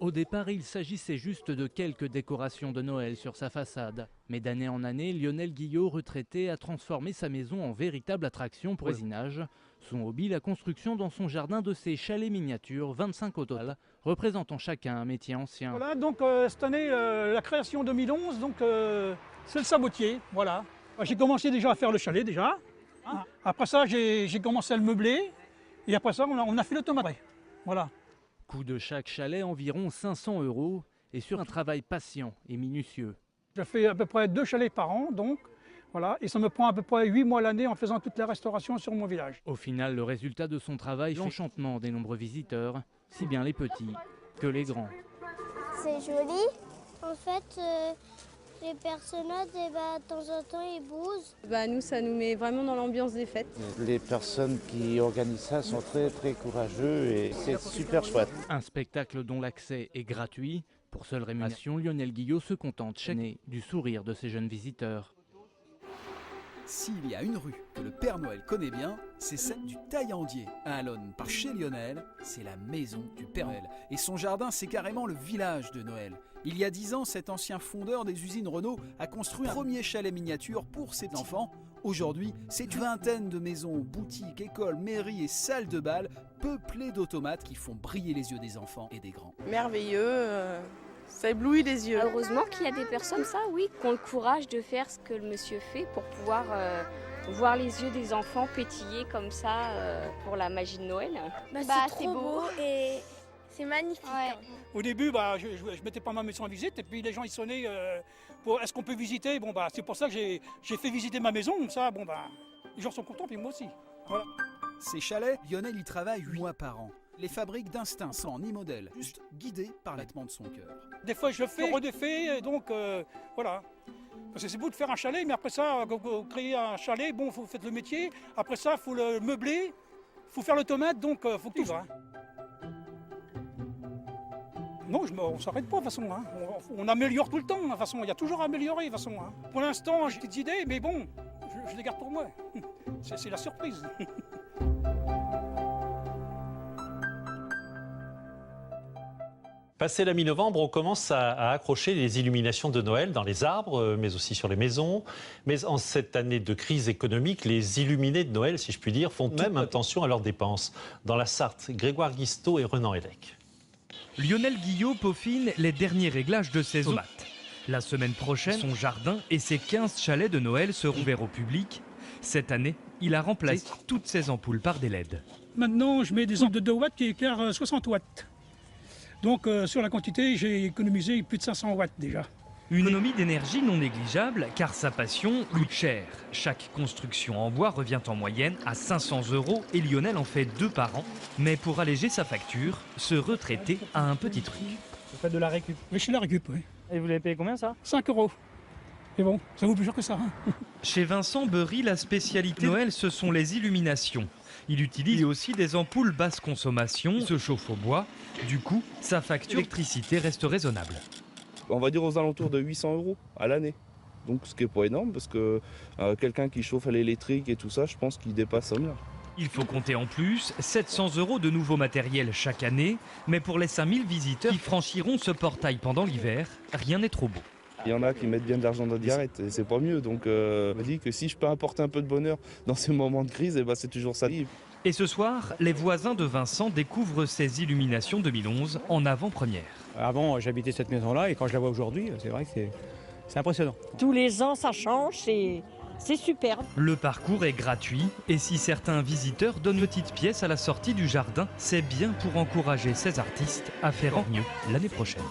Au départ, il s'agissait juste de quelques décorations de Noël sur sa façade. Mais d'année en année, Lionel Guillot, retraité, a transformé sa maison en véritable attraction pour le voisinage. Son hobby, la construction dans son jardin de ses chalets miniatures, 25 au total, représentant chacun un métier ancien. Voilà, donc cette année, la création 2011, donc c'est le sabotier, voilà. J'ai commencé déjà à faire le chalet déjà. Hein. Après ça, j'ai commencé à le meubler. Et après ça, on a fait l'automate. Voilà. Coût de chaque chalet environ 500 € et sur un travail patient et minutieux. Je fais à peu près 2 chalets par an, donc voilà, et ça me prend à peu près 8 mois l'année en faisant toute la restauration sur mon village. Au final, le résultat de son travail, l'enchantement des nombreux visiteurs, si bien les petits que les grands. C'est joli. En fait, les personnages, de temps en temps, ils bougent. Nous, ça nous met vraiment dans l'ambiance des fêtes. Les personnes qui organisent ça sont très très courageux et c'est super chouette. Un spectacle dont l'accès est gratuit. Pour seule rémunération, Lionel Guillot se contente chaque année du sourire de ses jeunes visiteurs. S'il y a une rue que le Père Noël connaît bien, c'est celle du Taillandier. À Alonne, par chez Lionel, c'est la maison du Père Noël. Et son jardin, c'est carrément le village de Noël. Il y a 10 ans, cet ancien fondeur des usines Renault a construit un premier chalet miniature pour ses enfants. Aujourd'hui, c'est une vingtaine de maisons, boutiques, écoles, mairies et salles de bal, peuplées d'automates qui font briller les yeux des enfants et des grands. Merveilleux, ça éblouit les yeux. Heureusement qu'il y a des personnes, qui ont le courage de faire ce que le monsieur fait pour pouvoir voir les yeux des enfants pétiller comme ça pour la magie de Noël. C'est trop beau et c'est magnifique. Ouais. Au début, je mettais pas ma maison en visite et puis les gens ils sonnaient pour est-ce qu'on peut visiter. C'est pour ça que j'ai fait visiter ma maison. Comme ça, les gens sont contents puis moi aussi. Voilà. Ces chalets, Lionel y travaille 8 mois par an. Les fabriques d'instinct sans ni modèle, juste guidé par les battements de son cœur. Des fois je le fais, redéfais, et donc voilà. Parce que c'est beau de faire un chalet, mais après ça, quand vous créez un chalet, vous faites le métier. Après ça, il faut le meubler, il faut faire l'automate, donc il faut que tout va. Non, on ne s'arrête pas de toute façon. Hein. On améliore tout le temps. De toute façon, il y a toujours à améliorer. De toute façon, hein. Pour l'instant, j'ai des idées, mais bon, je les garde pour moi. C'est la surprise. Passé la mi-novembre, on commence à accrocher les illuminations de Noël dans les arbres, mais aussi sur les maisons. Mais en cette année de crise économique, les illuminés de Noël, si je puis dire, font même attention à leurs dépenses. Dans la Sarthe, Grégoire Guisteau et Renan Hellec. Lionel Guillot peaufine les derniers réglages de ses tomates. La semaine prochaine, son jardin et ses 15 chalets de Noël seront ouverts au public. Cette année, il a remplacé toutes ses ampoules par des LED. Maintenant, je mets des ampoules de 2 watts qui éclairent 60 watts. Donc sur la quantité, j'ai économisé plus de 500 watts déjà. Une économie d'énergie non négligeable car sa passion coûte cher. Chaque construction en bois revient en moyenne à 500 € et Lionel en fait 2 par an. Mais pour alléger sa facture, ce retraité a un petit truc. Vous faites de la récup? Oui, je fais la récup, oui. Et vous l'avez payé combien ça? 5 €. Mais bon, ça vaut plus cher que ça. Hein. Chez Vincent Beury, la spécialité Noël, ce sont les illuminations. Il utilise aussi des ampoules basse consommation, se chauffe au bois. Du coup, sa facture d'électricité reste raisonnable. On va dire aux alentours de 800 € à l'année. Donc ce qui n'est pas énorme parce que quelqu'un qui chauffe à l'électrique et tout ça, je pense qu'il dépasse ça bien. Il faut compter en plus 700 € de nouveau matériel chaque année. Mais pour les 5000 visiteurs qui franchiront ce portail pendant l'hiver, rien n'est trop beau. Il y en a qui mettent bien de l'argent dans des cigarettes et c'est pas mieux. Donc je me dis que si je peux apporter un peu de bonheur dans ces moments de crise, c'est toujours ça. Et ce soir, les voisins de Vincent découvrent ces illuminations 2011 en avant-première. Avant, j'habitais cette maison-là et quand je la vois aujourd'hui, c'est vrai que c'est impressionnant. Tous les ans, ça change, c'est superbe. Le parcours est gratuit et si certains visiteurs donnent une petite pièce à la sortie du jardin, c'est bien pour encourager ces artistes à faire mieux l'année prochaine.